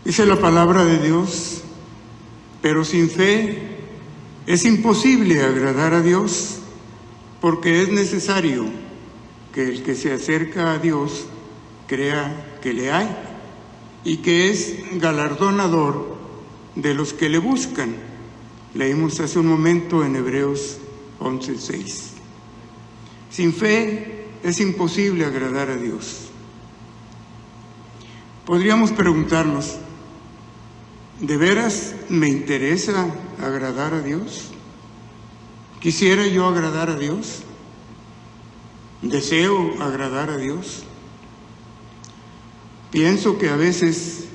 Dice la palabra de Dios: pero sin fe es imposible agradar a Dios, porque es necesario que el que se acerca a Dios crea que le hay y que es galardonador de los que le buscan. Leímos hace un momento en Hebreos 11:6. Sin fe es imposible agradar a Dios. Podríamos preguntarnos: ¿de veras me interesa agradar a Dios? ¿Quisiera yo agradar a Dios? ¿Deseo agradar a Dios? Pienso que a veces,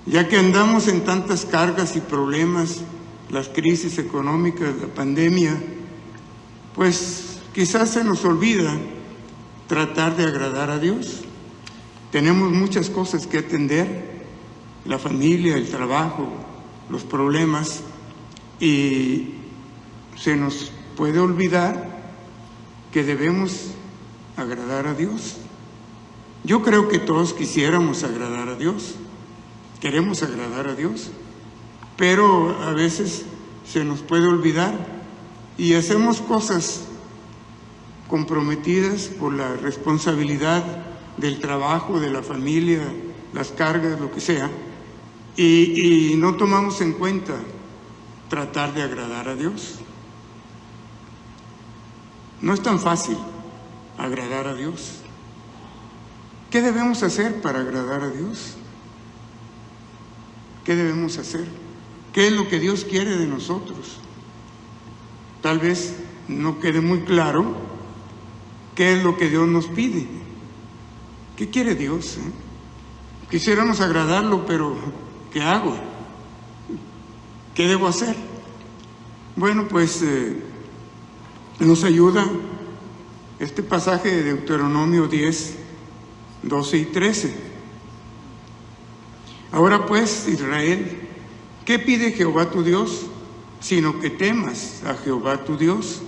ya que andamos en tantas cargas y problemas, las crisis económicas, la pandemia, pues quizás se nos olvida tratar de agradar a Dios. Tenemos muchas cosas que atender: la familia, el trabajo, los problemas, y se nos puede olvidar que debemos agradar a Dios. Yo creo que todos quisiéramos agradar a Dios, queremos agradar a Dios, pero a veces se nos puede olvidar y hacemos cosas comprometidas por la responsabilidad del trabajo, de la familia, las cargas, lo que sea, y no tomamos en cuenta tratar de agradar a Dios. No es tan fácil agradar a Dios. ¿Qué debemos hacer para agradar a Dios? ¿Qué debemos hacer? ¿Qué es lo que Dios quiere de nosotros? Tal vez no quede muy claro qué es lo que Dios nos pide. ¿Qué quiere Dios? Quisiéramos agradarlo, pero ¿qué hago? ¿Qué debo hacer? Bueno, pues nos ayuda este pasaje de Deuteronomio 10, 12 y 13. Ahora pues, Israel, ¿qué pide Jehová tu Dios? Sino que temas a Jehová tu Dios,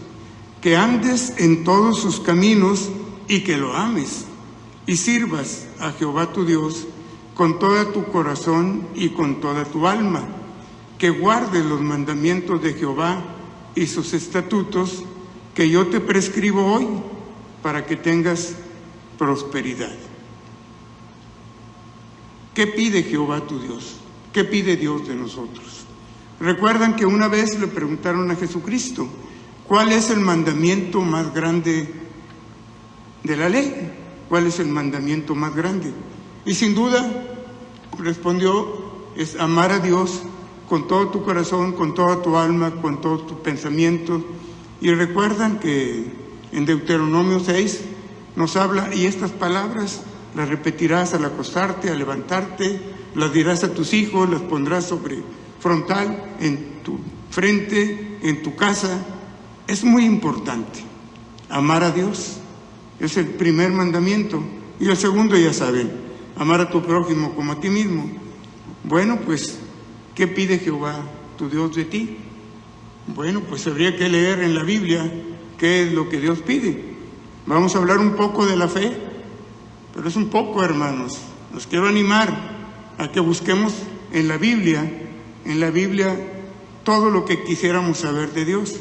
que andes en todos sus caminos y que lo ames, y sirvas a Jehová tu Dios con todo tu corazón y con toda tu alma, que guardes los mandamientos de Jehová y sus estatutos que yo te prescribo hoy, para que tengas prosperidad. ¿Qué pide Jehová tu Dios? ¿Qué pide Dios de nosotros? Recuerdan que una vez le preguntaron a Jesucristo: ¿cuál es el mandamiento más grande de la ley? ¿Cuál es el mandamiento más grande? Y sin duda respondió: es amar a Dios con todo tu corazón, con toda tu alma, con todo tu pensamiento. Y recuerdan que en Deuteronomio 6 nos habla: y estas palabras las repetirás al acostarte, al levantarte, las dirás a tus hijos, las pondrás sobre frontal, en tu frente, en tu casa. Es muy importante amar a Dios. Es el primer mandamiento. Y el segundo, ya saben, amar a tu prójimo como a ti mismo. Bueno, pues, ¿qué pide Jehová tu Dios de ti? Bueno, pues habría que leer en la Biblia qué es lo que Dios pide. Vamos a hablar un poco de la fe, pero es un poco, hermanos. Los quiero animar a que busquemos en la Biblia, todo lo que quisiéramos saber de Dios.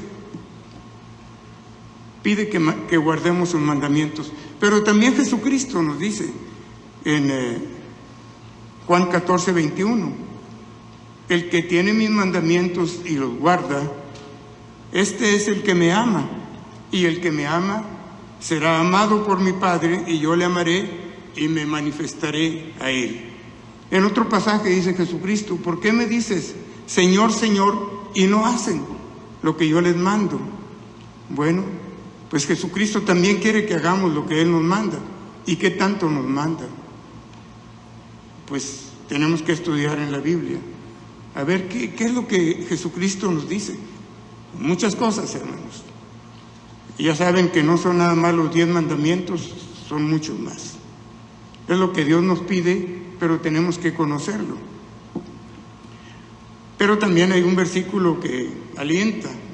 Pide que guardemos sus mandamientos. Pero también Jesucristo nos dice en Juan 14, 21, el que tiene mis mandamientos y los guarda, este es el que me ama, y el que me ama será amado por mi Padre, y yo le amaré y me manifestaré a él. En otro pasaje dice Jesucristo: ¿por qué me dices, Señor, Señor, y no hacen lo que yo les mando? Bueno, pues Jesucristo también quiere que hagamos lo que Él nos manda. ¿Y qué tanto nos manda? Pues tenemos que estudiar en la Biblia, a ver qué es lo que Jesucristo nos dice. Muchas cosas, hermanos. Ya saben que no son nada más los 10 mandamientos, son muchos más. Es lo que Dios nos pide, pero tenemos que conocerlo. Pero también hay un versículo que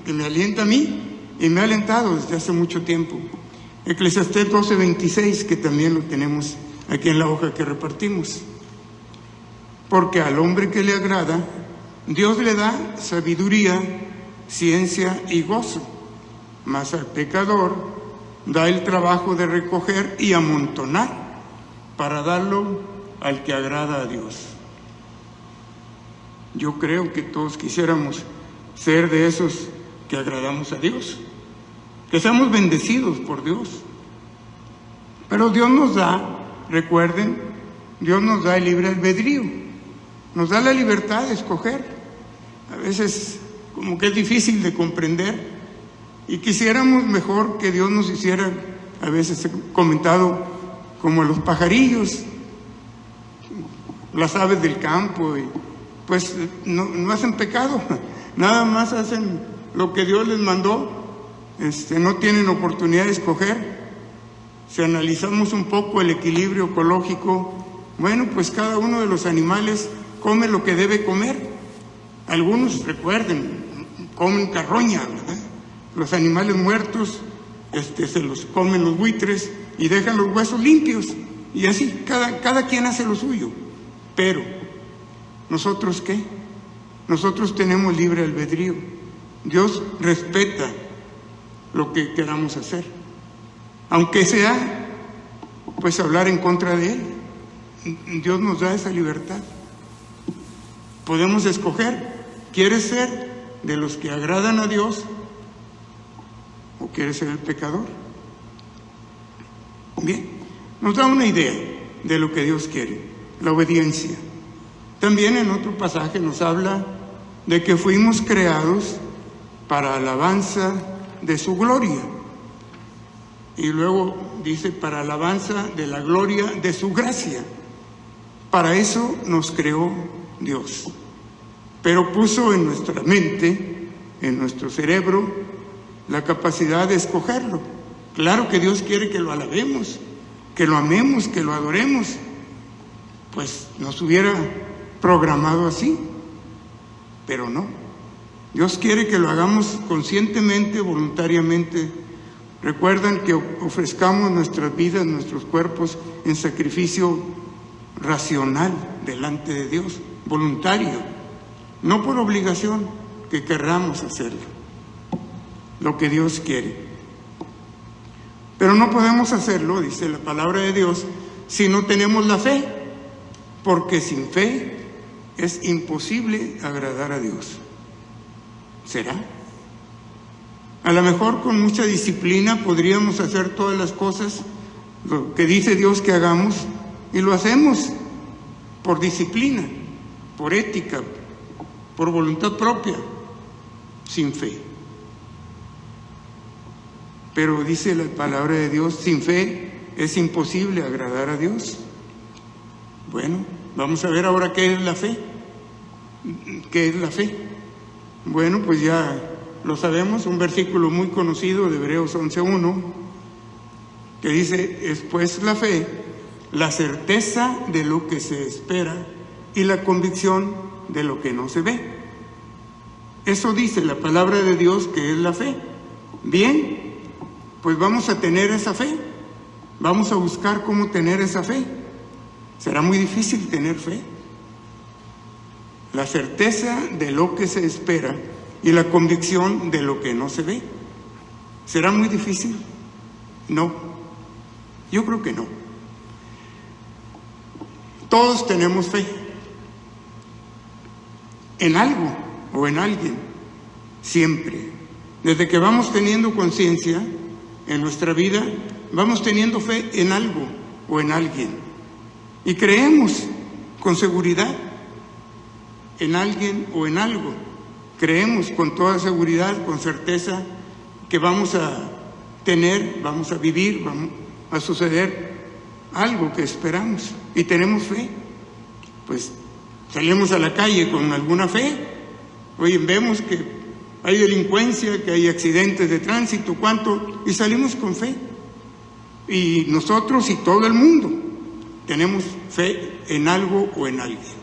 me alienta a mí y me ha alentado desde hace mucho tiempo. Eclesiastés 12:26, que también lo tenemos aquí en la hoja que repartimos. porque al hombre que le agrada, Dios le da sabiduría, ciencia y gozo, mas al pecador da el trabajo de recoger y amontonar para darlo al que agrada a Dios. Yo creo que todos quisiéramos ser de esos que agradamos a Dios, que seamos bendecidos por Dios. Pero Dios nos da, recuerden, Dios nos da el libre albedrío, nos da la libertad de escoger. A veces como que es difícil de comprender y quisiéramos mejor que Dios nos hiciera, a veces he comentado, como los pajarillos, las aves del campo, y pues no hacen pecado, nada más hacen lo que Dios les mandó, no tienen oportunidad de escoger. Si analizamos un poco el equilibrio ecológico, bueno, pues cada uno de los animales come lo que debe comer. Algunos, recuerden, comen carroña, ¿verdad? Los animales muertos se los comen los buitres y dejan los huesos limpios, y así cada quien hace lo suyo. Pero ¿nosotros qué? Nosotros tenemos libre albedrío. Dios respeta lo que queramos hacer, aunque sea pues hablar en contra de Él. Dios nos da esa libertad. Podemos escoger, ¿quieres ser de los que agradan a Dios o quieres ser el pecador? Bien, nos da una idea de lo que Dios quiere, la obediencia. También en otro pasaje nos habla de que fuimos creados para alabanza de su gloria. Y luego dice, para alabanza de la gloria de su gracia. Para eso nos creó Dios. Pero puso en nuestra mente, en nuestro cerebro, la capacidad de escogerlo. Claro que Dios quiere que lo alabemos, que lo amemos, que lo adoremos. Pues nos hubiera programado así, pero no. Dios quiere que lo hagamos conscientemente, voluntariamente. Recuerdan que ofrezcamos nuestras vidas, nuestros cuerpos en sacrificio racional delante de Dios, voluntario, no por obligación, que querramos hacerlo, lo que Dios quiere. Pero no podemos hacerlo, dice la palabra de Dios, si no tenemos la fe, porque sin fe es imposible agradar a Dios. ¿Será? A lo mejor con mucha disciplina podríamos hacer todas las cosas, lo que dice Dios que hagamos, y lo hacemos por disciplina, por ética, por voluntad propia, sin fe. Pero dice la palabra de Dios, sin fe es imposible agradar a Dios. Bueno, vamos a ver ahora qué es la fe. ¿Qué es la fe? Bueno, pues ya lo sabemos, un versículo muy conocido de Hebreos 11:1, que dice, es pues la fe, la certeza de lo que se espera y la convicción de lo que no se ve. Eso dice la palabra de Dios que es la fe. Bien, pues vamos a tener esa fe, vamos a buscar cómo tener esa fe. ¿Será muy difícil tener fe? La certeza de lo que se espera y la convicción de lo que no se ve. ¿Será muy difícil? No, yo creo que no. Todos tenemos fe en algo o en alguien, siempre. Desde que vamos teniendo conciencia en nuestra vida, vamos teniendo fe en algo o en alguien. Y creemos con seguridad en alguien o en algo. Creemos con toda seguridad, con certeza, que vamos a tener, vamos a vivir, vamos a suceder algo que esperamos. Y tenemos fe. Pues salimos a la calle con alguna fe. Oye, vemos que hay delincuencia, que hay accidentes de tránsito, ¿cuánto? Y salimos con fe. Y nosotros y todo el mundo tenemos fe en algo o en alguien.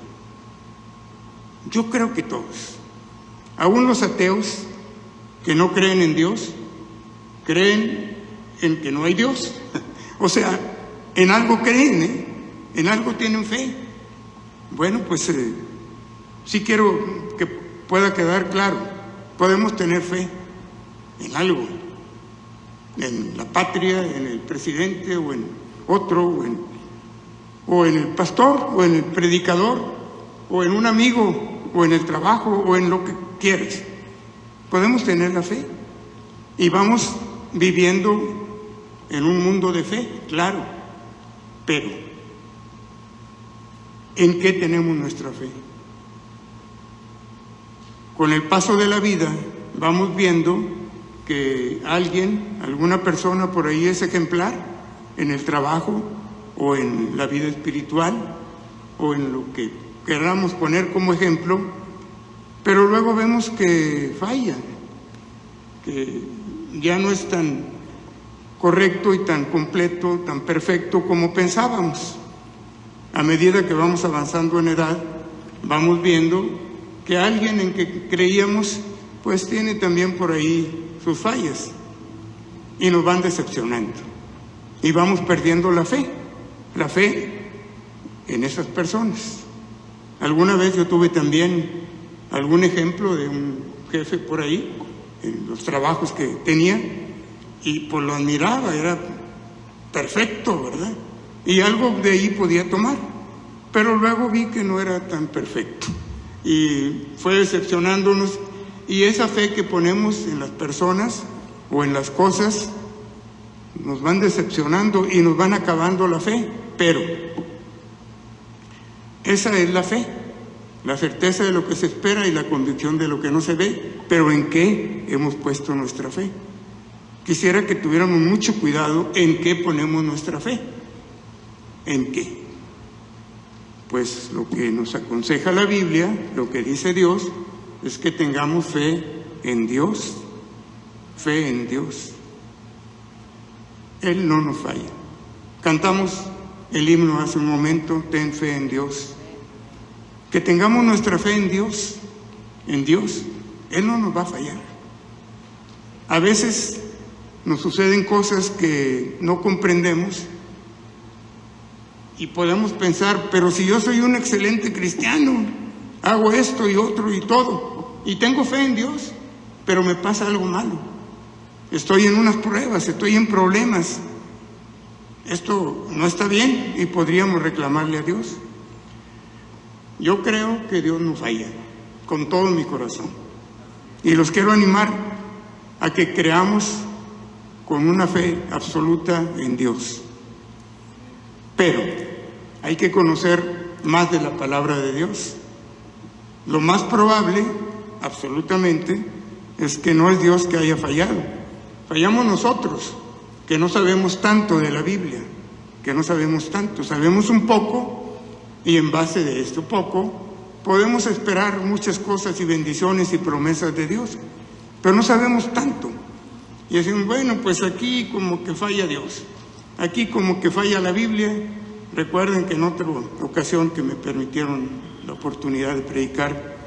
Yo creo que todos. Aún los ateos que no creen en Dios, creen en que no hay Dios. O sea, en algo creen, en algo tienen fe. Bueno, pues sí quiero que pueda quedar claro, podemos tener fe en algo, en la patria, en el presidente o en otro, o en el pastor, o en el predicador, o en un amigo, o en el trabajo, o en lo que quieras. Podemos tener la fe y vamos viviendo en un mundo de fe, claro, pero ¿en qué tenemos nuestra fe? Con el paso de la vida vamos viendo que alguna persona por ahí es ejemplar en el trabajo o en la vida espiritual o en lo que queramos poner como ejemplo, pero luego vemos que falla, que ya no es tan correcto y tan completo, tan perfecto como pensábamos. A medida que vamos avanzando en edad, vamos viendo que alguien en que creíamos, pues tiene también por ahí sus fallas y nos van decepcionando y vamos perdiendo la fe en esas personas. Alguna vez yo tuve también algún ejemplo de un jefe por ahí, en los trabajos que tenía, y pues lo admiraba, era perfecto, ¿verdad? Y algo de ahí podía tomar, pero luego vi que no era tan perfecto y fue decepcionándonos, y esa fe que ponemos en las personas o en las cosas nos van decepcionando y nos van acabando la fe. Pero esa es la fe, la certeza de lo que se espera y la convicción de lo que no se ve. Pero ¿en qué hemos puesto nuestra fe? Quisiera que tuviéramos mucho cuidado en qué ponemos nuestra fe. ¿En qué? Pues lo que nos aconseja la Biblia, lo que dice Dios, es que tengamos fe en Dios. Fe en Dios. Él no nos falla. Cantamos el himno hace un momento, ten fe en Dios. Que tengamos nuestra fe en Dios. En Dios. Él no nos va a fallar. A veces nos suceden cosas que no comprendemos y podemos pensar, pero si yo soy un excelente cristiano, hago esto y otro y todo, y tengo fe en Dios, pero me pasa algo malo. Estoy en unas pruebas, estoy en problemas. Esto no está bien y podríamos reclamarle a Dios. Yo creo que Dios no falla, con todo mi corazón. Y los quiero animar a que creamos con una fe absoluta en Dios. Pero hay que conocer más de la palabra de Dios. Lo más probable, absolutamente, es que no es Dios que haya fallado. Fallamos nosotros, que no sabemos tanto de la Biblia, que no sabemos tanto. Sabemos un poco y en base de esto poco podemos esperar muchas cosas y bendiciones y promesas de Dios, pero no sabemos tanto. Y decimos, bueno, pues aquí como que falla Dios, aquí como que falla la Biblia. Recuerden que en otra ocasión que me permitieron la oportunidad de predicar,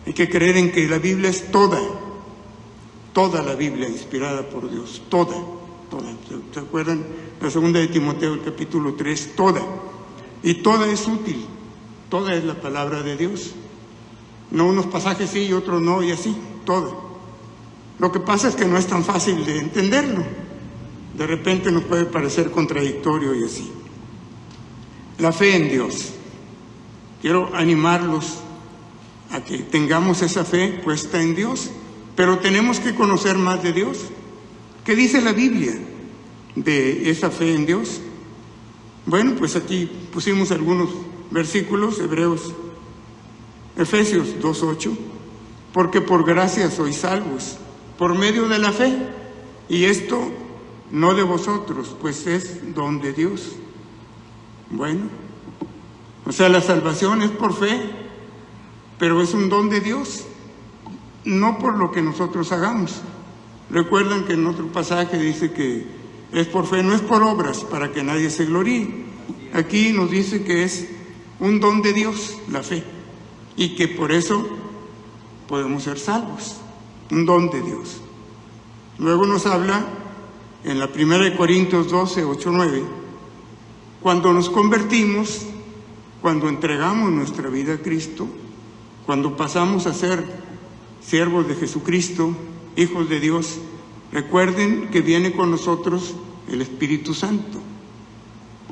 hay que creer en que la Biblia es toda la Biblia inspirada por Dios, toda. ¿Se acuerdan? La segunda de Timoteo, el capítulo 3, toda. Y toda es útil, toda es la palabra de Dios. No unos pasajes sí y otros no, y así, toda. Lo que pasa es que no es tan fácil de entenderlo. De repente nos puede parecer contradictorio y así. La fe en Dios. Quiero animarlos a que tengamos esa fe puesta en Dios, pero tenemos que conocer más de Dios. ¿Qué dice la Biblia de esa fe en Dios? Bueno, pues aquí pusimos algunos versículos, Efesios 2:8, porque por gracia sois salvos, por medio de la fe, y esto no de vosotros, pues es don de Dios. Bueno, o sea, la salvación es por fe, pero es un don de Dios, no por lo que nosotros hagamos. Recuerdan que en otro pasaje dice que es por fe, no es por obras, para que nadie se gloríe. Aquí nos dice que es un don de Dios, la fe, y que por eso podemos ser salvos, un don de Dios. Luego nos habla en la 1 Corintios 12, 8, 9, cuando nos convertimos, cuando entregamos nuestra vida a Cristo, cuando pasamos a ser siervos de Jesucristo, hijos de Dios, recuerden que viene con nosotros el Espíritu Santo.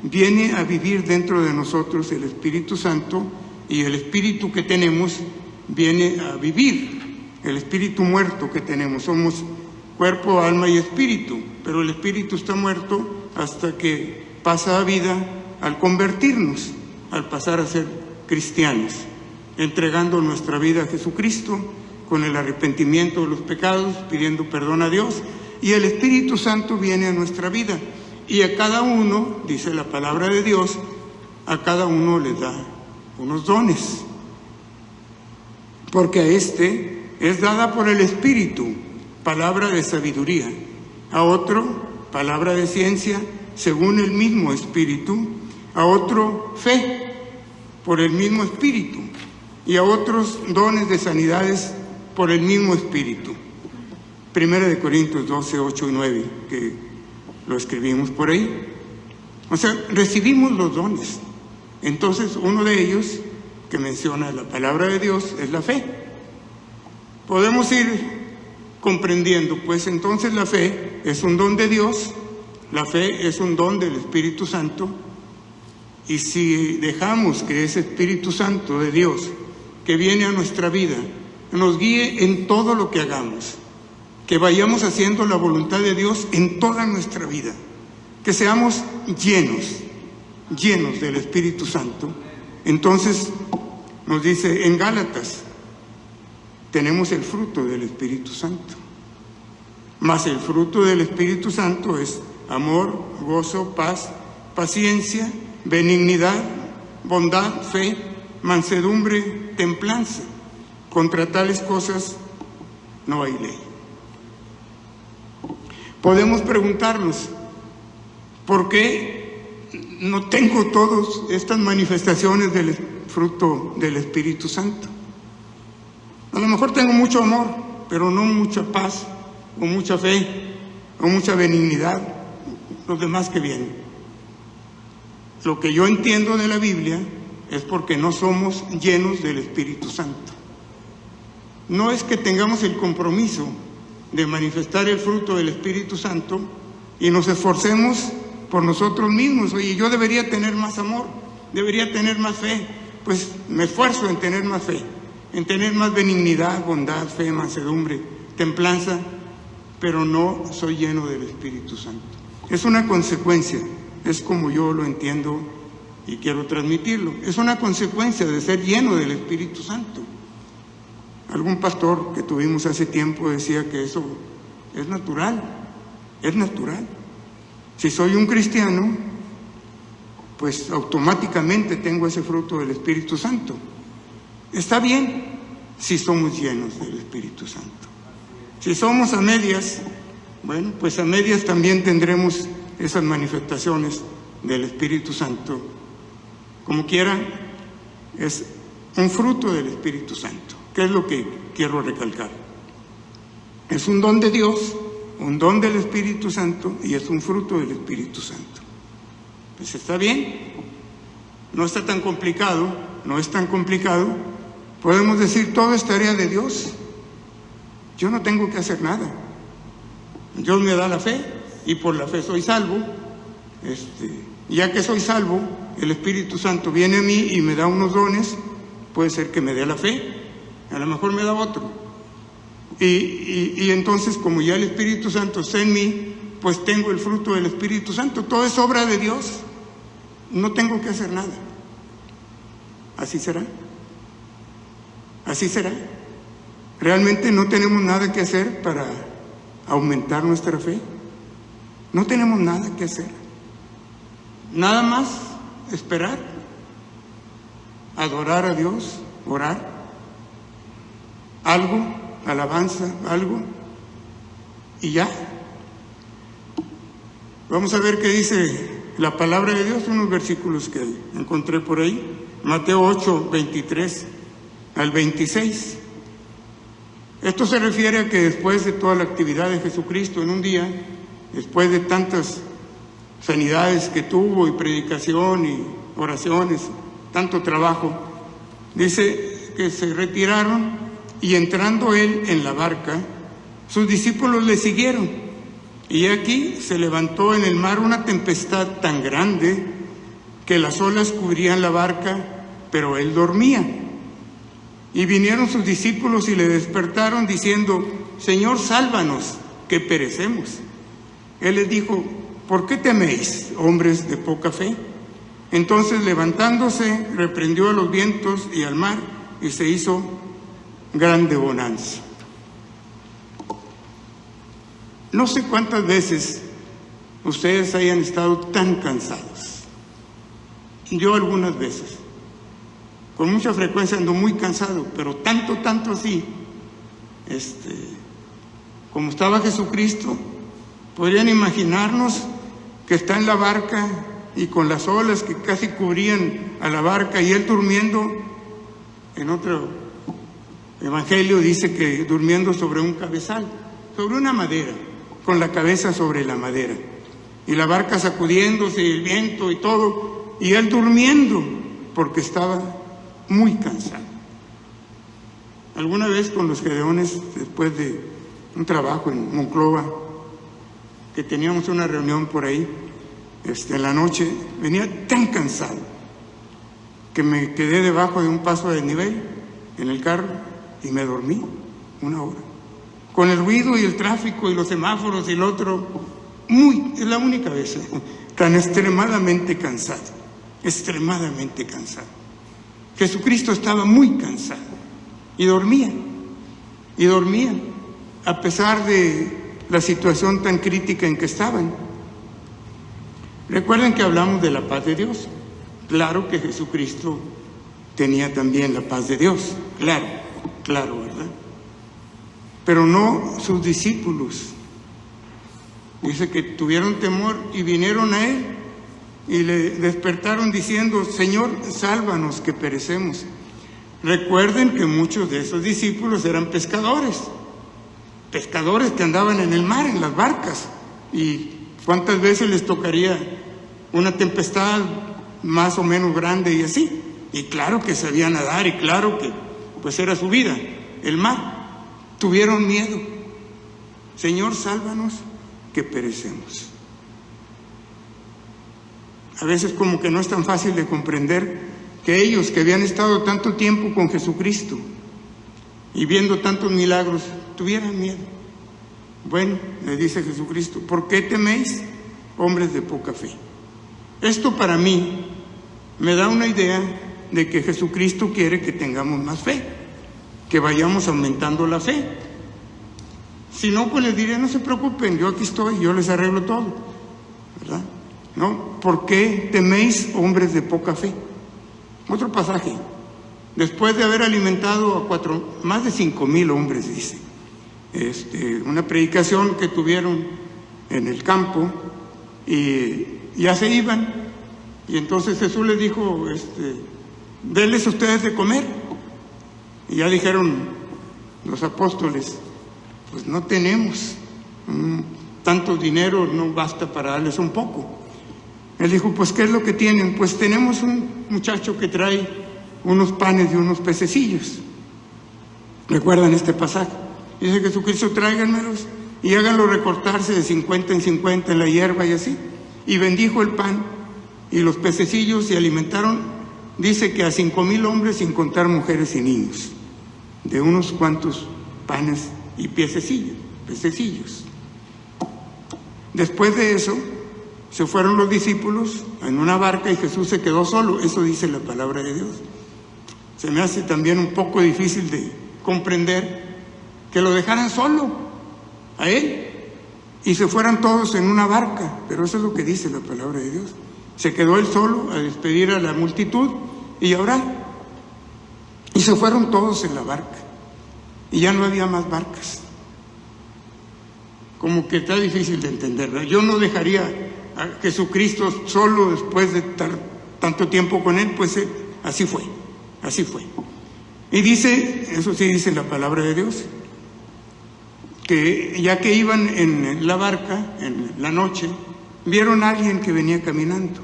Viene a vivir dentro de nosotros el Espíritu Santo, y el Espíritu que tenemos viene a vivir, el Espíritu muerto que tenemos. Somos cuerpo, alma y espíritu, pero el espíritu está muerto hasta que pasa a vida al convertirnos, al pasar a ser cristianos, entregando nuestra vida a Jesucristo con el arrepentimiento de los pecados, pidiendo perdón a Dios, y el Espíritu Santo viene a nuestra vida, y a cada uno, dice la palabra de Dios, a cada uno le da unos dones, porque a este es dada por el Espíritu palabra de sabiduría, a otro palabra de ciencia según el mismo Espíritu, a otro fe por el mismo Espíritu, y a otros dones de sanidades por el mismo Espíritu. 1 Corintios 12, 8 y 9, que lo escribimos por ahí. O sea, recibimos los dones. Entonces, uno de ellos que menciona la palabra de Dios es la fe. Podemos ir comprendiendo, pues entonces la fe es un don de Dios, la fe es un don del Espíritu Santo, y si dejamos que ese Espíritu Santo de Dios que viene a nuestra vida nos guíe en todo lo que hagamos, que vayamos haciendo la voluntad de Dios en toda nuestra vida, que seamos llenos del Espíritu Santo, entonces nos dice en Gálatas, tenemos el fruto del Espíritu Santo. Mas el fruto del Espíritu Santo es amor, gozo, paz, paciencia, benignidad, bondad, fe, mansedumbre, templanza. Contra tales cosas no hay ley. Podemos preguntarnos, ¿por qué no tengo todas estas manifestaciones del fruto del Espíritu Santo? A lo mejor tengo mucho amor, pero no mucha paz, o mucha fe, o mucha benignidad, los demás que vienen. Lo que yo entiendo de la Biblia es porque no somos llenos del Espíritu Santo. No es que tengamos el compromiso de manifestar el fruto del Espíritu Santo y nos esforcemos por nosotros mismos. Oye, yo debería tener más amor, debería tener más fe. Pues me esfuerzo en tener más fe, en tener más benignidad, bondad, fe, mansedumbre, templanza, pero no soy lleno del Espíritu Santo. Es una consecuencia, es como yo lo entiendo y quiero transmitirlo. Es una consecuencia de ser lleno del Espíritu Santo. Algún pastor que tuvimos hace tiempo decía que eso es natural, es natural. Si soy un cristiano, pues automáticamente tengo ese fruto del Espíritu Santo. Está bien si somos llenos del Espíritu Santo. Si somos a medias, bueno, pues a medias también tendremos esas manifestaciones del Espíritu Santo. Como quiera, es un fruto del Espíritu Santo. ¿Qué es lo que quiero recalcar? Es un don de Dios, un don del Espíritu Santo, y es un fruto del Espíritu Santo. Pues está bien, no está tan complicado, no es tan complicado. Podemos decir, todo es tarea de Dios. Yo no tengo que hacer nada. Dios me da la fe y por la fe soy salvo. Ya que soy salvo, el Espíritu Santo viene a mí y me da unos dones. Puede ser que me dé la fe, a lo mejor me da otro. Y entonces, como ya el Espíritu Santo está en mí, pues tengo el fruto del Espíritu Santo. Todo es obra de Dios. No tengo que hacer nada. ¿Así será? ¿Así será? ¿Realmente no tenemos nada que hacer para aumentar nuestra fe? No tenemos nada que hacer. Nada más esperar, adorar a Dios, orar, algo, alabanza, algo, y ya. Vamos a ver qué dice la palabra de Dios, unos versículos que encontré por ahí. Mateo 8, 23 al 26. Esto se refiere a que después de toda la actividad de Jesucristo en un día, después de tantas sanidades que tuvo y predicación y oraciones, tanto trabajo, dice que se retiraron y entrando él en la barca, sus discípulos le siguieron. Y aquí se levantó en el mar una tempestad tan grande que las olas cubrían la barca, pero él dormía. Y vinieron sus discípulos y le despertaron diciendo: Señor, sálvanos, que perecemos. Él les dijo: ¿por qué teméis, hombres de poca fe? Entonces, levantándose, reprendió a los vientos y al mar, y se hizo grande bonanza. No sé cuántas veces ustedes hayan estado tan cansados. Yo algunas veces. Con mucha frecuencia ando muy cansado, pero tanto así, como estaba Jesucristo, podrían imaginarnos que está en la barca y con las olas que casi cubrían a la barca y él durmiendo. En otro evangelio dice que durmiendo sobre un cabezal, sobre una madera, con la cabeza sobre la madera, y la barca sacudiéndose, y el viento y todo, y él durmiendo porque estaba muy cansado. Alguna vez con los gedeones, después de un trabajo en Monclova, que teníamos una reunión por ahí, en la noche, venía tan cansado que me quedé debajo de un paso de desnivel en el carro y me dormí 1 hora. Con el ruido y el tráfico y los semáforos y el otro, es la única vez tan extremadamente cansado, extremadamente cansado. Jesucristo estaba muy cansado y dormía, a pesar de la situación tan crítica en que estaban. Recuerden que hablamos de la paz de Dios. Claro que Jesucristo tenía también la paz de Dios, claro, ¿verdad? Pero no sus discípulos. Dice que tuvieron temor y vinieron a él y le despertaron diciendo: Señor, sálvanos, que perecemos. Recuerden que muchos de esos discípulos eran pescadores que andaban en el mar, en las barcas. ¿Y cuántas veces les tocaría una tempestad más o menos grande y así? Y claro que sabían nadar y claro que pues era su vida, el mar. Tuvieron miedo. Señor, sálvanos, que perecemos. A veces como que no es tan fácil de comprender que ellos que habían estado tanto tiempo con Jesucristo y viendo tantos milagros, tuvieran miedo. Bueno, le dice Jesucristo: ¿por qué teméis, hombres de poca fe? Esto para mí me da una idea de que Jesucristo quiere que tengamos más fe, que vayamos aumentando la fe. Si no, pues les diré: no se preocupen, yo aquí estoy, yo les arreglo todo, ¿verdad? ¿No? ¿Por qué teméis, hombres de poca fe? Otro pasaje. Después de haber alimentado a más de 5,000 hombres, dice, una predicación que tuvieron en el campo, y ya se iban, y entonces Jesús les dijo: denles ustedes de comer. Y ya dijeron los apóstoles: pues no tenemos tanto dinero, no basta para darles un poco. Él dijo: pues ¿qué es lo que tienen? Pues tenemos un muchacho que trae unos panes y unos pececillos. ¿Recuerdan este pasaje? Dice Jesucristo: tráiganmelos y háganlo recortarse de 50 en 50 en la hierba y así. Y bendijo el pan y los pececillos y alimentaron, dice que a 5,000 hombres, sin contar mujeres y niños, de unos cuantos panes y pececillos. Después de eso, se fueron los discípulos en una barca y Jesús se quedó solo. Eso dice la palabra de Dios. Se me hace también un poco difícil de comprender que lo dejaran solo a él y se fueran todos en una barca, pero eso es lo que dice la palabra de Dios. Se quedó él solo a despedir a la multitud y a orar, y se fueron todos en la barca y ya no había más barcas. Como que está difícil de entenderla. Yo no dejaría a Jesucristo solo después de estar tanto tiempo con él, pues así fue. Y dice, eso sí dice la palabra de Dios, que ya que iban en la barca, en la noche, vieron a alguien que venía caminando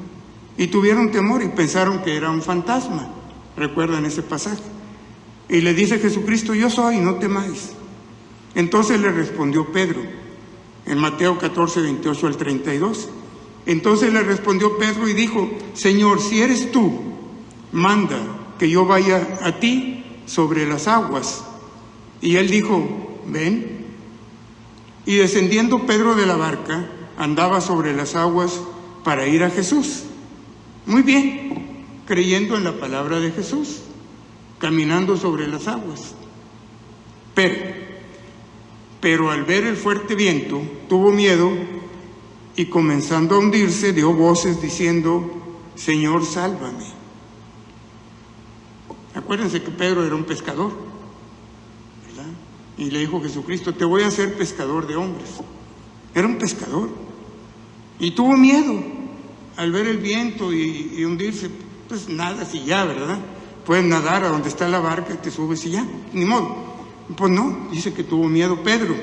y tuvieron temor y pensaron que era un fantasma. ¿Recuerdan ese pasaje? Y le dice Jesucristo: yo soy, no temáis. Entonces le respondió Pedro, en Mateo 14, 28 al 32. Entonces le respondió Pedro y dijo: Señor, si eres tú, manda que yo vaya a ti sobre las aguas. Y él dijo: ven. Y descendiendo Pedro de la barca, andaba sobre las aguas para ir a Jesús. Muy bien, creyendo en la palabra de Jesús, caminando sobre las aguas. Pero al ver el fuerte viento, tuvo miedo y, comenzando a hundirse, dio voces diciendo: Señor, sálvame. Acuérdense que Pedro era un pescador, ¿verdad? Y le dijo Jesucristo: te voy a hacer pescador de hombres. Era un pescador y tuvo miedo al ver el viento y hundirse. Pues nada, si ya, ¿verdad? Puedes nadar a donde está la barca y te subes y ya, ni modo. Pues no, dice que tuvo miedo Pedro.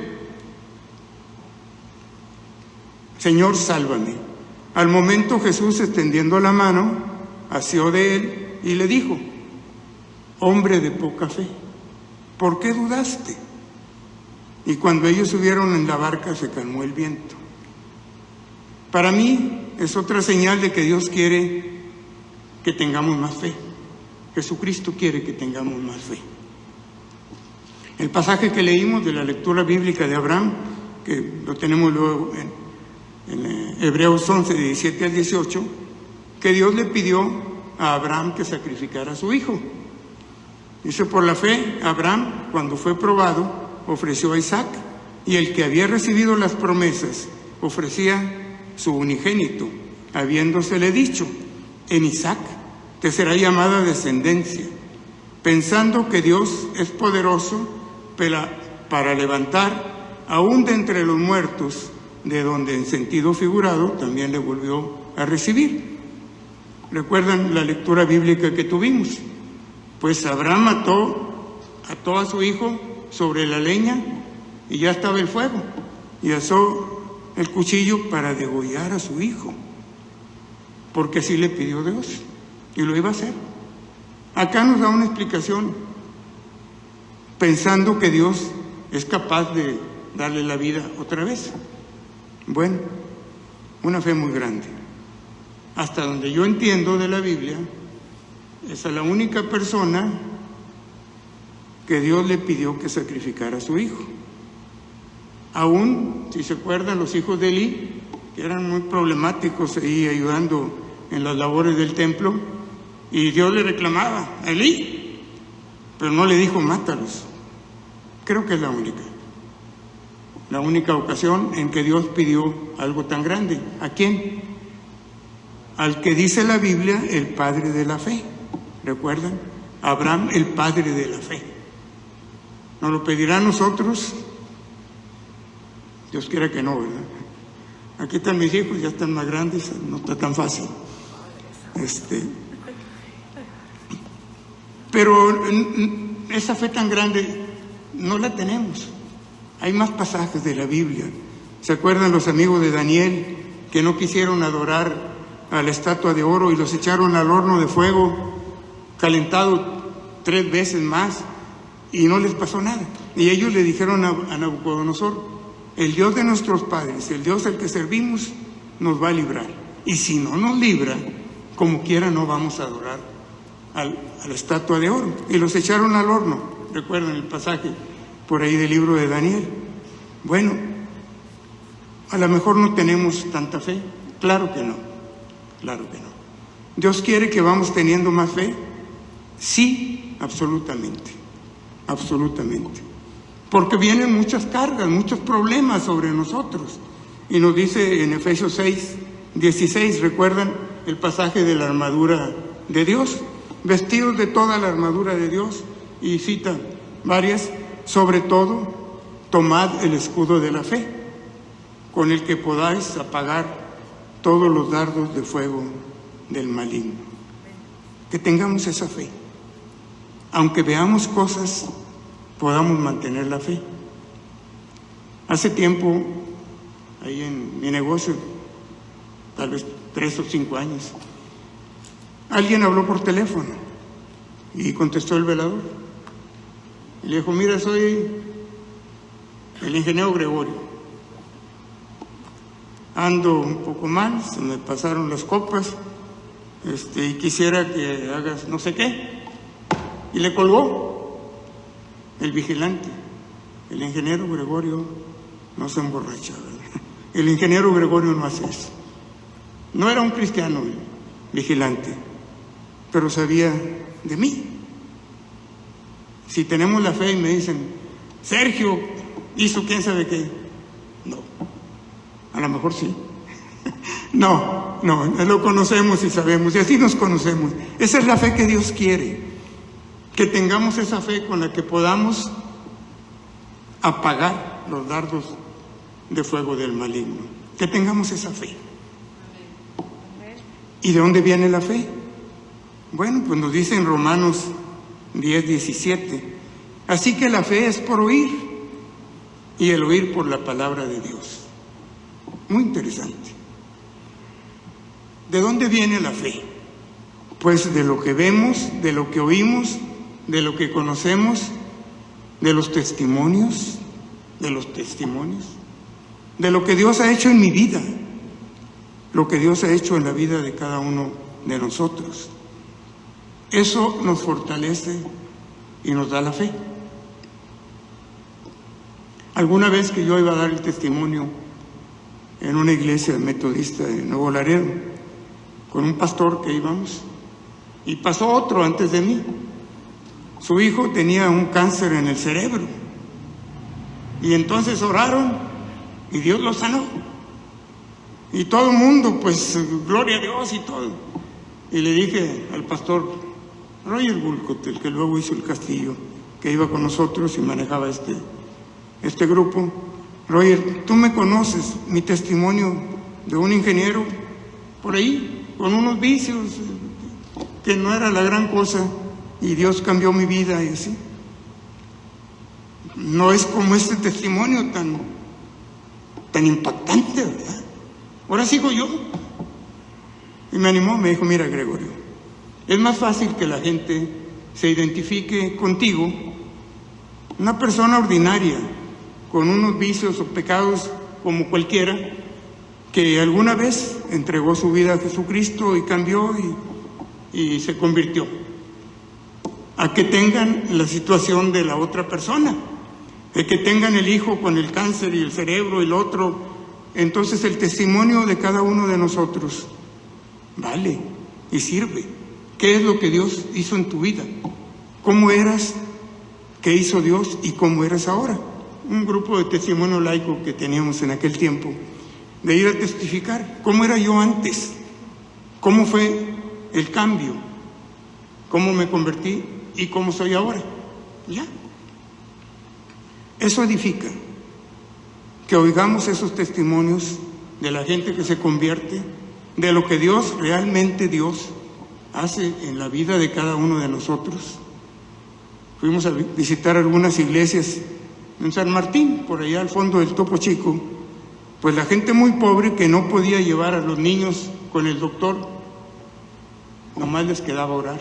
Señor, sálvame. Al momento Jesús, extendiendo la mano, asió de él y le dijo: hombre de poca fe, ¿por qué dudaste? Y cuando ellos subieron en la barca, se calmó el viento. Para mí es otra señal de que Dios quiere que tengamos más fe. Jesucristo quiere que tengamos más fe. El pasaje que leímos de la lectura bíblica de Abraham, que lo tenemos luego en Hebreos 11, 17 al 18, que Dios le pidió a Abraham que sacrificara a su hijo. Dice: por la fe, Abraham, cuando fue probado, ofreció a Isaac, y el que había recibido las promesas ofrecía su unigénito, habiéndosele dicho: en Isaac te será llamada descendencia, pensando que Dios es poderoso para levantar aún de entre los muertos, de donde en sentido figurado también le volvió a recibir. ¿Recuerdan la lectura bíblica que tuvimos? Pues Abraham ató a su hijo sobre la leña y ya estaba el fuego, y asó el cuchillo para degollar a su hijo, porque así le pidió Dios y lo iba a hacer. Acá nos da una explicación, pensando que Dios es capaz de darle la vida otra vez. Bueno, una fe muy grande. Hasta donde yo entiendo de la Biblia, es a la única persona que Dios le pidió que sacrificara a su hijo. Aún, si se acuerdan, los hijos de Elí, que eran muy problemáticos ahí ayudando en las labores del templo, y Dios le reclamaba a Elí, pero no le dijo: mátalos. Creo que es la única ocasión en que Dios pidió algo tan grande. ¿A quién? Al que dice la Biblia el padre de la fe. ¿Recuerdan? Abraham, el padre de la fe. ¿Nos lo pedirá a nosotros? Dios quiera que no, ¿verdad? Aquí están mis hijos, ya están más grandes, no está tan fácil. Pero esa fe tan grande no la tenemos. Hay más pasajes de la Biblia. ¿Se acuerdan los amigos de Daniel que no quisieron adorar a la estatua de oro y los echaron al horno de fuego calentado 3 veces más y no les pasó nada? Y ellos le dijeron a Nabucodonosor: el Dios de nuestros padres, el Dios al que servimos, nos va a librar. Y si no nos libra, como quiera no vamos a adorar a la estatua de oro. Y los echaron al horno. ¿Recuerdan el pasaje por ahí del libro de Daniel? Bueno, a lo mejor no tenemos tanta fe. Claro que no, claro que no. ¿Dios quiere que vamos teniendo más fe? Sí, absolutamente, absolutamente. Porque vienen muchas cargas, muchos problemas sobre nosotros. Y nos dice en Efesios 6, 16, ¿recuerdan el pasaje de la armadura de Dios? Vestidos de toda la armadura de Dios, y cita varias: sobre todo, tomad el escudo de la fe, con el que podáis apagar todos los dardos de fuego del maligno. Que tengamos esa fe. Aunque veamos cosas, podamos mantener la fe. Hace tiempo, ahí en mi negocio, tal vez 3 o 5 años, alguien habló por teléfono y contestó el velador. Y le dijo: mira, soy el ingeniero Gregorio. Ando un poco mal, se me pasaron las copas, y quisiera que hagas no sé qué. Y le colgó el vigilante. El ingeniero Gregorio no se emborracha, ¿verdad? El ingeniero Gregorio no hace eso. No era un cristiano el vigilante, pero sabía de mí. Si tenemos la fe y me dicen: Sergio hizo quién sabe qué, no, a lo mejor sí. No, lo conocemos y sabemos, y así nos conocemos. Esa es la fe que Dios quiere, que tengamos esa fe con la que podamos apagar los dardos de fuego del maligno, que tengamos esa fe. ¿Y de dónde viene la fe? Bueno, pues nos dice en Romanos 10:17, así que la fe es por oír, y el oír por la palabra de Dios. Muy interesante. ¿De dónde viene la fe? Pues de lo que vemos, de lo que oímos, de lo que conocemos, de los testimonios, de lo que Dios ha hecho en mi vida, lo que Dios ha hecho en la vida de cada uno de nosotros. Eso nos fortalece y nos da la fe. Alguna vez que yo iba a dar el testimonio en una iglesia metodista de Nuevo Laredo, con un pastor que íbamos, y pasó otro antes de mí. Su hijo tenía un cáncer en el cerebro, y entonces oraron y Dios lo sanó. Y todo el mundo, pues, gloria a Dios y todo. Y le dije al pastor Roger Bulcott, el que luego hizo el castillo, que iba con nosotros y manejaba este grupo: Roger, tú me conoces, mi testimonio de un ingeniero por ahí, con unos vicios, que no era la gran cosa, y Dios cambió mi vida y así. No es como este testimonio tan impactante, ¿verdad? Ahora sigo yo. Y me animó, me dijo: mira, Gregorio, es más fácil que la gente se identifique contigo, una persona ordinaria, con unos vicios o pecados como cualquiera, que alguna vez entregó su vida a Jesucristo y cambió y se convirtió, a que tengan la situación de la otra persona, de que tengan el hijo con el cáncer y el cerebro y el otro. Entonces el testimonio de cada uno de nosotros vale y sirve. ¿Qué es lo que Dios hizo en tu vida? ¿Cómo eras? ¿Qué hizo Dios? ¿Y cómo eres ahora? Un grupo de testimonio laico que teníamos en aquel tiempo, de ir a testificar cómo era yo antes, cómo fue el cambio, cómo me convertí y cómo soy ahora. Ya. Eso edifica, que oigamos esos testimonios de la gente que se convierte, de lo que Dios, realmente Dios, hace en la vida de cada uno de nosotros. Fuimos a visitar algunas iglesias en San Martín, por allá al fondo del Topo Chico. Pues la gente muy pobre, que no podía llevar a los niños con el doctor, nomás les quedaba orar.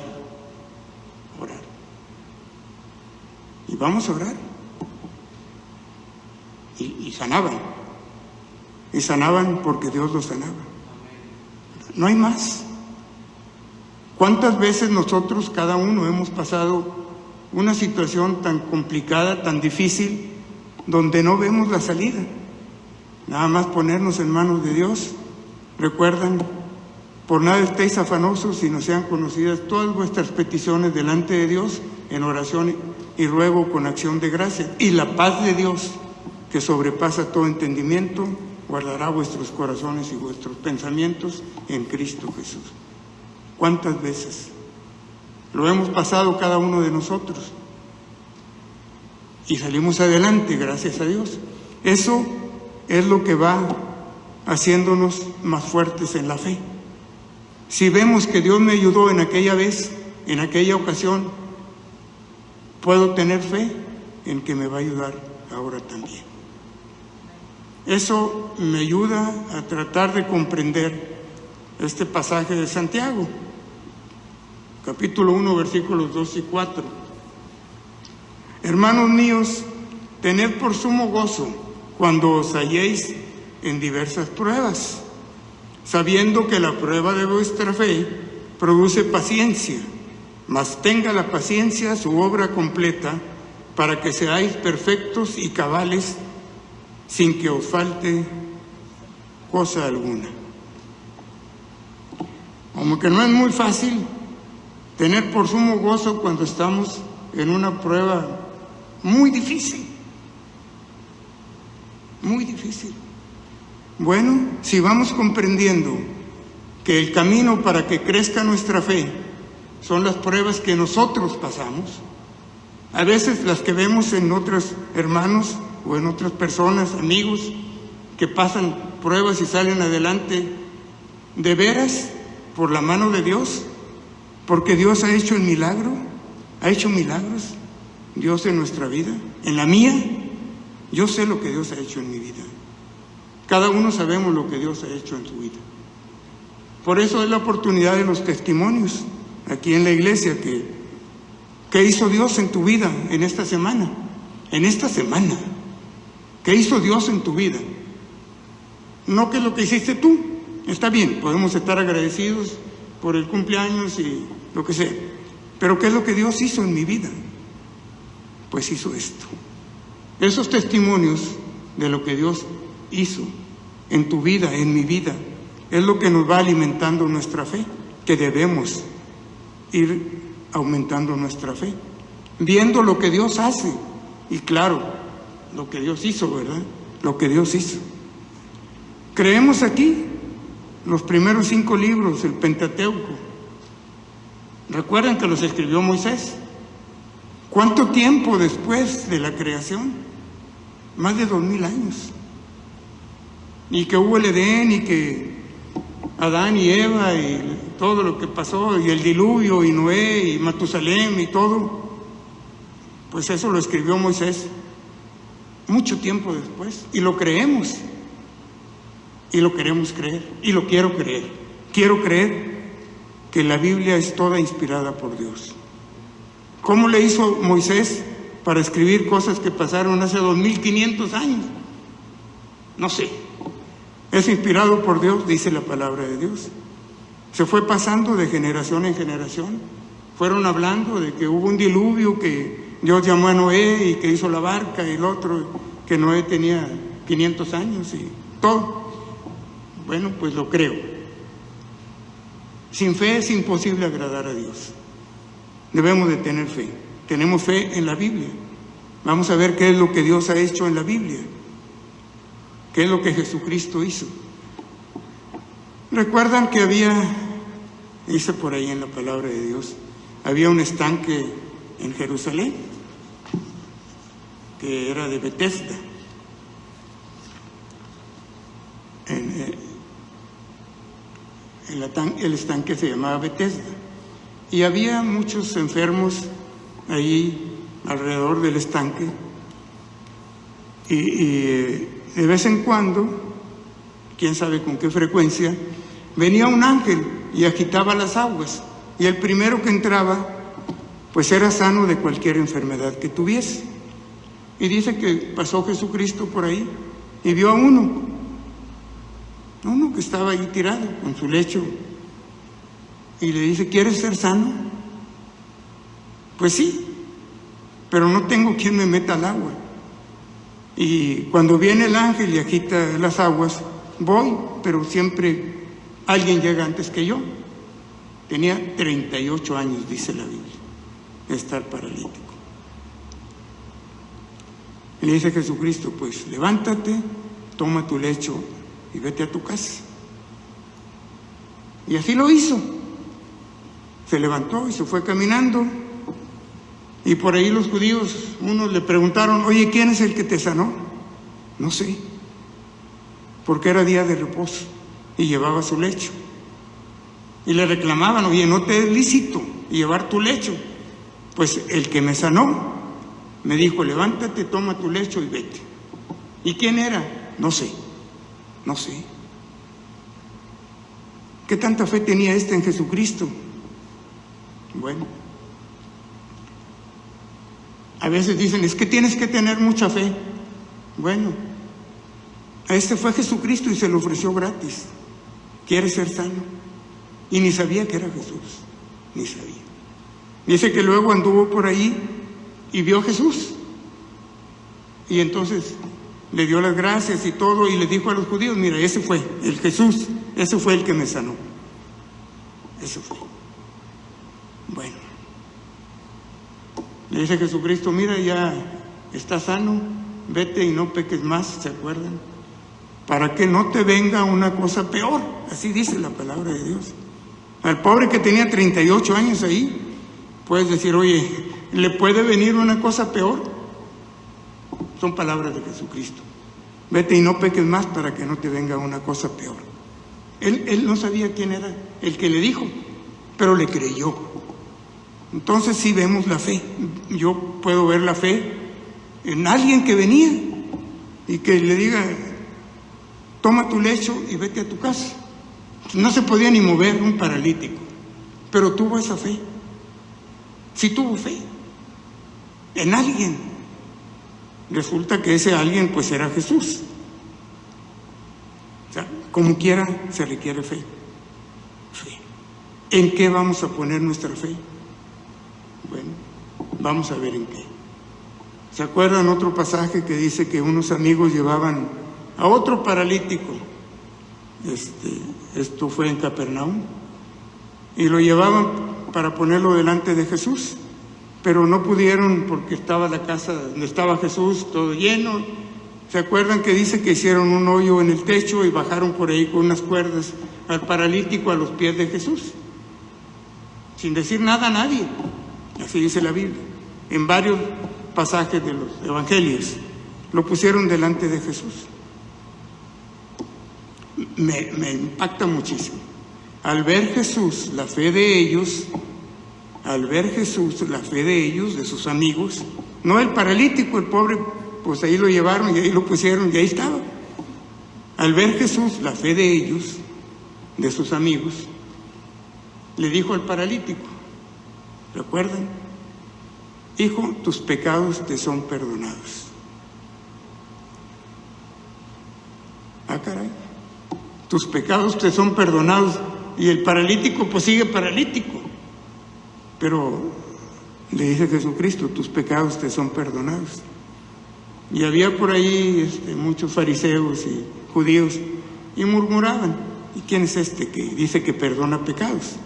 Y vamos a orar. Y sanaban. Y sanaban porque Dios los sanaba. No hay más. ¿Cuántas veces nosotros, cada uno, hemos pasado una situación tan complicada, tan difícil, donde no vemos la salida? Nada más ponernos en manos de Dios. Recuerdan: por nada estéis afanosos, sino sean conocidas todas vuestras peticiones delante de Dios en oración y ruego con acción de gracia. Y la paz de Dios, que sobrepasa todo entendimiento, guardará vuestros corazones y vuestros pensamientos en Cristo Jesús. ¿Cuántas veces lo hemos pasado cada uno de nosotros? Y salimos adelante, gracias a Dios. Eso es lo que va haciéndonos más fuertes en la fe. Si vemos que Dios me ayudó en aquella vez, en aquella ocasión, puedo tener fe en que me va a ayudar ahora también. Eso me ayuda a tratar de comprender este pasaje de Santiago. capítulo 1, versículos 2 y 4. Hermanos míos, tened por sumo gozo cuando os halléis en diversas pruebas, sabiendo que la prueba de vuestra fe produce paciencia, mas tenga la paciencia su obra completa, para que seáis perfectos y cabales, sin que os falte cosa alguna. Como que no es muy fácil tener por sumo gozo cuando estamos en una prueba muy difícil. Muy difícil. Bueno, si vamos comprendiendo que el camino para que crezca nuestra fe son las pruebas que nosotros pasamos, a veces las que vemos en otros hermanos o en otras personas, amigos, que pasan pruebas y salen adelante, de veras, por la mano de Dios, porque Dios ha hecho el milagro, ha hecho milagros, Dios en nuestra vida, en la mía. Yo sé lo que Dios ha hecho en mi vida. Cada uno sabemos lo que Dios ha hecho en su vida. Por eso es la oportunidad de los testimonios aquí en la iglesia. ¿Qué hizo Dios en tu vida en esta semana? En esta semana. ¿Qué hizo Dios en tu vida? No que es lo que hiciste tú. Está bien, podemos estar agradecidos por el cumpleaños y lo que sea. Pero ¿qué es lo que Dios hizo en mi vida? Pues hizo esto. Esos testimonios de lo que Dios hizo en tu vida, en mi vida, es lo que nos va alimentando nuestra fe, que debemos ir aumentando nuestra fe, viendo lo que Dios hace, y claro, lo que Dios hizo, ¿verdad? Lo que Dios hizo. Creemos aquí los primeros 5 libros, el Pentateuco. Recuerden que los escribió Moisés. ¿Cuánto tiempo después de la creación? Más de 2000 años. Y que hubo el Edén, y que Adán y Eva, y todo lo que pasó, y el diluvio, y Noé, y Matusalem, y todo. Pues eso lo escribió Moisés mucho tiempo después. Y lo creemos. Y lo queremos creer. Y lo quiero creer. Quiero creer que la Biblia es toda inspirada por Dios. ¿Cómo le hizo Moisés para escribir cosas que pasaron hace 2500 años? No sé. Es inspirado por Dios, dice la palabra de Dios. Se fue pasando de generación en generación. Fueron hablando de que hubo un diluvio, que Dios llamó a Noé y que hizo la barca, y el otro, que Noé tenía 500 años y todo. Bueno, pues lo creo. Sin fe es imposible agradar a Dios. Debemos de tener fe. Tenemos fe en la Biblia. Vamos a ver qué es lo que Dios ha hecho en la Biblia. ¿Qué es lo que Jesucristo hizo? ¿Recuerdan que dice por ahí en la palabra de Dios, había un estanque en Jerusalén que era de Betesda? El estanque se llamaba Betesda. Y había muchos enfermos ahí alrededor del estanque. Y de vez en cuando, quién sabe con qué frecuencia, venía un ángel y agitaba las aguas. Y el primero que entraba, pues era sano de cualquier enfermedad que tuviese. Y dice que pasó Jesucristo por ahí y vio a uno que estaba ahí tirado con su lecho. Y le dice, ¿quieres ser sano? Pues sí, pero no tengo quien me meta al agua. Y cuando viene el ángel y agita las aguas, voy, pero siempre alguien llega antes que yo. Tenía 38 años, dice la Biblia, de estar paralítico. Y le dice Jesucristo, pues levántate, toma tu lecho y vete a tu casa. Y así lo hizo. Se levantó y se fue caminando. Y por ahí los judíos, unos le preguntaron, oye, ¿quién es el que te sanó? No sé, porque era día de reposo y llevaba su lecho. Y le reclamaban, oye, ¿no te es lícito llevar tu lecho? Pues el que me sanó me dijo, levántate, toma tu lecho y vete. ¿Y quién era? No sé. ¿Qué tanta fe tenía en Jesucristo? Bueno, a veces dicen, es que tienes que tener mucha fe. Bueno, a este fue Jesucristo y se lo ofreció gratis. ¿Quieres ser sano? Y ni sabía que era Jesús, ni sabía. Dice que luego anduvo por ahí y vio a Jesús. Y entonces le dio las gracias y todo, y le dijo a los judíos, mira, ese fue el Jesús, ese fue el que me sanó. Ese fue. Bueno, le dice Jesucristo, mira, ya estás sano, vete y no peques más, ¿se acuerdan? Para que no te venga una cosa peor, así dice la palabra de Dios. Al pobre que tenía 38 años ahí, puedes decir, oye, ¿le puede venir una cosa peor? Son palabras de Jesucristo. Vete y no peques más para que no te venga una cosa peor. Él no sabía quién era el que le dijo, pero le creyó. Entonces sí vemos la fe. Yo puedo ver la fe en alguien que venía y que le diga, toma tu lecho y vete a tu casa. No se podía ni mover un paralítico, pero tuvo esa fe. Sí tuvo fe en alguien. Resulta que ese alguien pues era Jesús. O sea, como quiera se requiere fe. Fe. ¿En qué vamos a poner nuestra fe? Bueno, vamos a ver en qué. ¿Se acuerdan otro pasaje que dice que unos amigos llevaban a otro paralítico? Esto fue en Capernaum. Y lo llevaban para ponerlo delante de Jesús. Pero no pudieron porque estaba la casa donde estaba Jesús todo lleno. ¿Se acuerdan que dice que hicieron un hoyo en el techo y bajaron por ahí con unas cuerdas al paralítico a los pies de Jesús? Sin decir nada a nadie. Así dice la Biblia. En varios pasajes de los evangelios lo pusieron delante de Jesús. Me impacta muchísimo. Al ver Jesús la fe de ellos, de sus amigos, no el paralítico, el pobre, pues ahí lo llevaron y ahí lo pusieron y ahí estaba. Al ver Jesús la fe de ellos, de sus amigos, le dijo al paralítico, ¿recuerdan? Hijo, tus pecados te son perdonados. Ah, caray, tus pecados te son perdonados. Y el paralítico pues sigue paralítico. Pero le dice Jesucristo, tus pecados te son perdonados. Y había por ahí muchos fariseos y judíos y murmuraban, ¿y quién es este que dice que perdona pecados?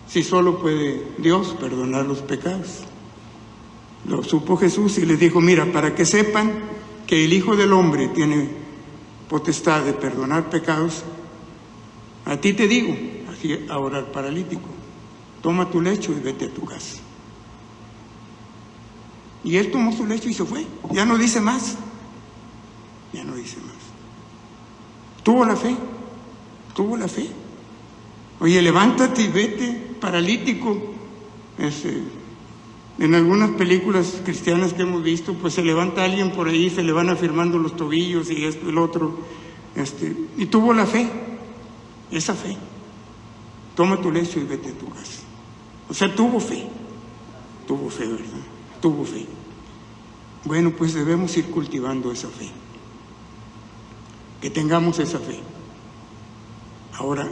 Si solo puede Dios perdonar los pecados. Lo supo Jesús y les dijo, mira, para que sepan que el Hijo del Hombre tiene potestad de perdonar pecados, a ti te digo, así ahora al paralítico, toma tu lecho y vete a tu casa. Y él tomó su lecho y se fue. Ya no dice más. Ya no dice más. Tuvo la fe. Tuvo la fe. Oye, levántate y vete, paralítico. En algunas películas cristianas que hemos visto, pues se levanta alguien por ahí, se le van afirmando los tobillos y esto y el otro. Y tuvo la fe. Esa fe. Toma tu lecho y vete a tu casa. O sea, tuvo fe, ¿verdad? Tuvo fe. Bueno, pues debemos ir cultivando esa fe. Que tengamos esa fe. Ahora,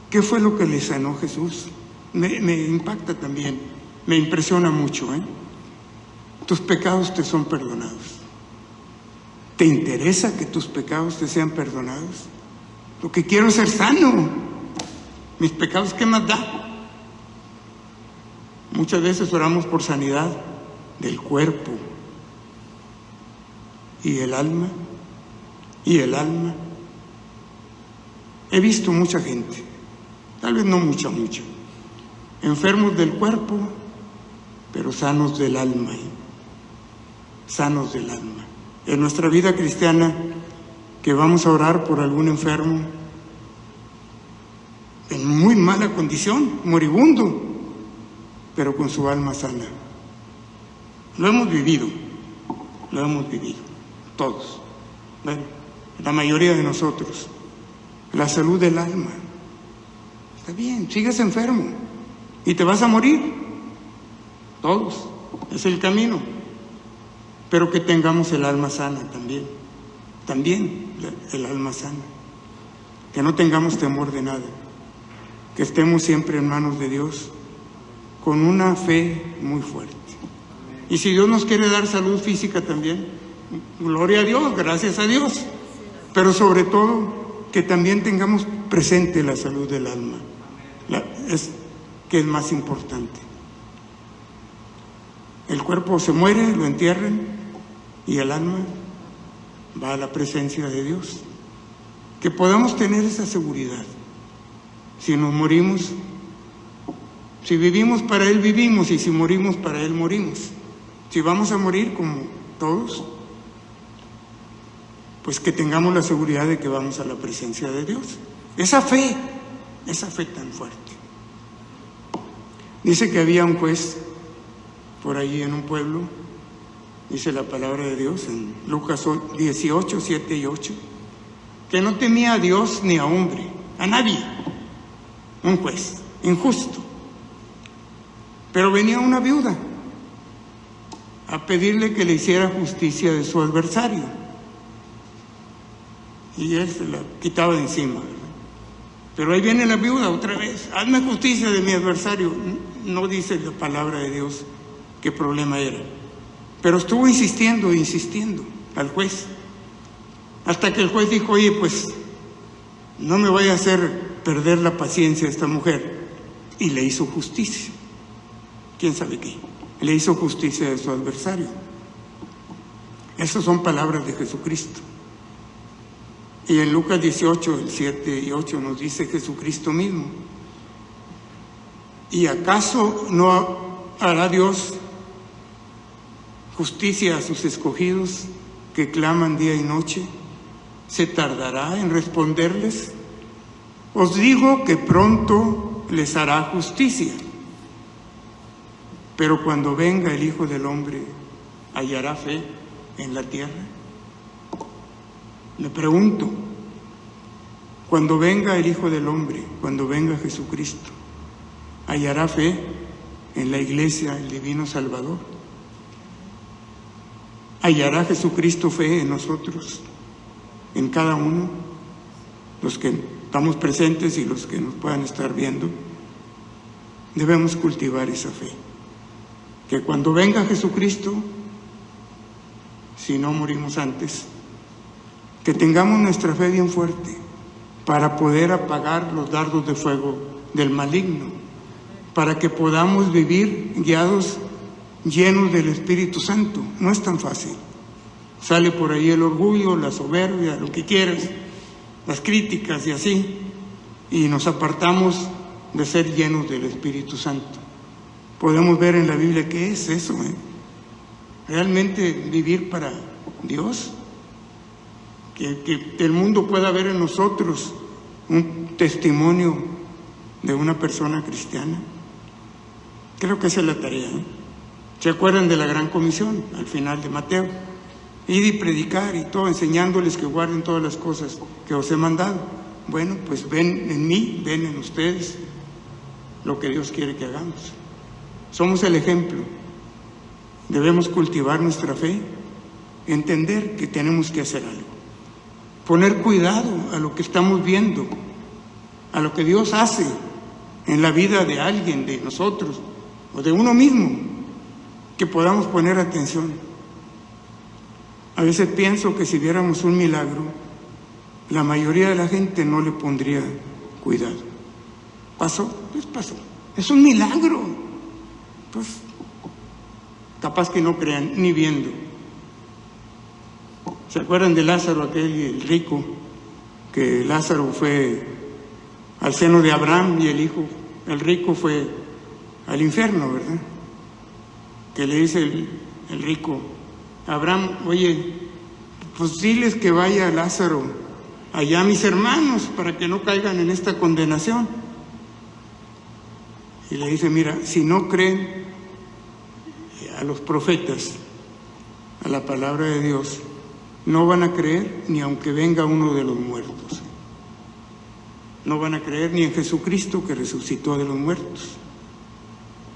¿qué fue lo que le sanó Jesús? Me impacta también, me impresiona mucho, Tus pecados te son perdonados. ¿Te interesa que tus pecados te sean perdonados? Lo que quiero es ser sano. Mis pecados, ¿qué más da? Muchas veces oramos por sanidad del cuerpo y el alma. He visto mucha gente, tal vez no mucha, enfermos del cuerpo, pero sanos del alma. Sanos del alma. En nuestra vida cristiana, que vamos a orar por algún enfermo en muy mala condición, moribundo, pero con su alma sana. Lo hemos vivido, todos. Bueno, la mayoría de nosotros. La salud del alma. Está bien, sigues enfermo, y te vas a morir, todos, es el camino, pero que tengamos el alma sana también el alma sana, que no tengamos temor de nada, que estemos siempre en manos de Dios, con una fe muy fuerte. Y si Dios nos quiere dar salud física también, gloria a Dios, gracias a Dios, pero sobre todo que también tengamos presente la salud del alma, que es más importante. El cuerpo se muere, lo entierran, y el alma va a la presencia de Dios. Que podamos tener esa seguridad. Si nos morimos, si vivimos para Él vivimos, y si morimos para Él morimos. Si vamos a morir como todos, pues que tengamos la seguridad de que vamos a la presencia de Dios. Esa fe tan fuerte. Dice que había un juez por allí en un pueblo, dice la palabra de Dios en Lucas 18, 7 y 8, que no temía a Dios ni a hombre, a nadie, un juez injusto. Pero venía una viuda a pedirle que le hiciera justicia de su adversario, y él se la quitaba de encima, ¿verdad? Pero ahí viene la viuda otra vez, hazme justicia de mi adversario. No dice la palabra de Dios qué problema era, pero estuvo insistiendo al juez, hasta que el juez dijo, oye, pues no me vaya a hacer perder la paciencia a esta mujer, y le hizo justicia. ¿Quién sabe qué? Le hizo justicia de su adversario. Esas son palabras de Jesucristo. Y en Lucas 18, el 7 y 8 nos dice Jesucristo mismo, ¿y acaso no hará Dios justicia a sus escogidos que claman día y noche? ¿Se tardará en responderles? Os digo que pronto les hará justicia. Pero cuando venga el Hijo del Hombre, ¿hallará fe en la tierra? Me pregunto, cuando venga el Hijo del Hombre, cuando venga Jesucristo, ¿hallará fe en la Iglesia, el Divino Salvador? ¿Hallará Jesucristo fe en nosotros, en cada uno, los que estamos presentes y los que nos puedan estar viendo? Debemos cultivar esa fe, que cuando venga Jesucristo, si no morimos antes, que tengamos nuestra fe bien fuerte para poder apagar los dardos de fuego del maligno, para que podamos vivir guiados, llenos del Espíritu Santo. No es tan fácil. Sale por ahí el orgullo, la soberbia, lo que quieras, las críticas y así, y nos apartamos de ser llenos del Espíritu Santo. Podemos ver en la Biblia qué es eso, realmente vivir para Dios, que el mundo pueda ver en nosotros un testimonio de una persona cristiana. Creo que esa es la tarea, ¿Se acuerdan de la gran comisión al final de Mateo? Ir y predicar y todo, enseñándoles que guarden todas las cosas que os he mandado. Bueno, pues ven en mí, ven en ustedes lo que Dios quiere que hagamos. Somos el ejemplo. Debemos cultivar nuestra fe, entender que tenemos que hacer algo, poner cuidado a lo que estamos viendo, a lo que Dios hace en la vida de alguien, de nosotros o de uno mismo, que podamos poner atención. A veces pienso que si viéramos un milagro, la mayoría de la gente no le pondría cuidado. ¿Pasó? Pues pasó. Es un milagro. Pues capaz que no crean ni viendo. ¿Se acuerdan de Lázaro, aquel y el rico? Que Lázaro fue al seno de Abraham y el rico fue al infierno, ¿verdad? Que le dice el rico a Abraham, oye, pues diles que vaya Lázaro allá a mis hermanos para que no caigan en esta condenación. Y le dice, mira, si no creen a los profetas, a la palabra de Dios, no van a creer ni aunque venga uno de los muertos. No van a creer ni en Jesucristo que resucitó de los muertos.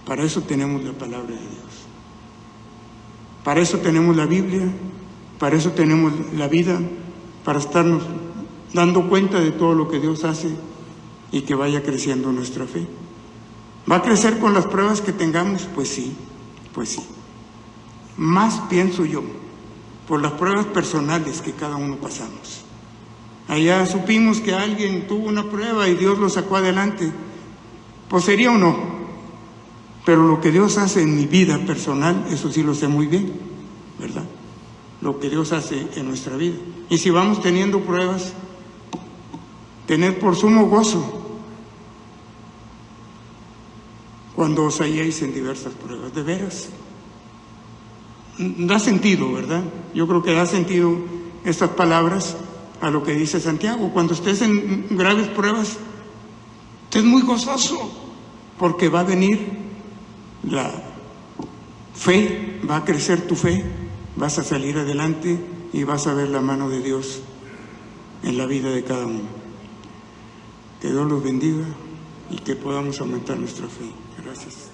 Para eso tenemos la palabra de Dios. Para eso tenemos la Biblia, para eso tenemos la vida, para estarnos dando cuenta de todo lo que Dios hace y que vaya creciendo nuestra fe. ¿Va a crecer con las pruebas que tengamos? Pues sí, pues sí. Más pienso yo, por las pruebas personales que cada uno pasamos. Allá supimos que alguien tuvo una prueba y Dios lo sacó adelante. Pues sería o no, pero lo que Dios hace en mi vida personal, eso sí lo sé muy bien, ¿verdad? Lo que Dios hace en nuestra vida. Y si vamos teniendo pruebas, tened por sumo gozo cuando os halléis en diversas pruebas. De veras, da sentido, ¿verdad? Yo creo que da sentido estas palabras a lo que dice Santiago. Cuando estés en graves pruebas, estés muy gozoso, porque va a venir la fe, va a crecer tu fe, vas a salir adelante y vas a ver la mano de Dios en la vida de cada uno. Que Dios los bendiga y que podamos aumentar nuestra fe. Gracias.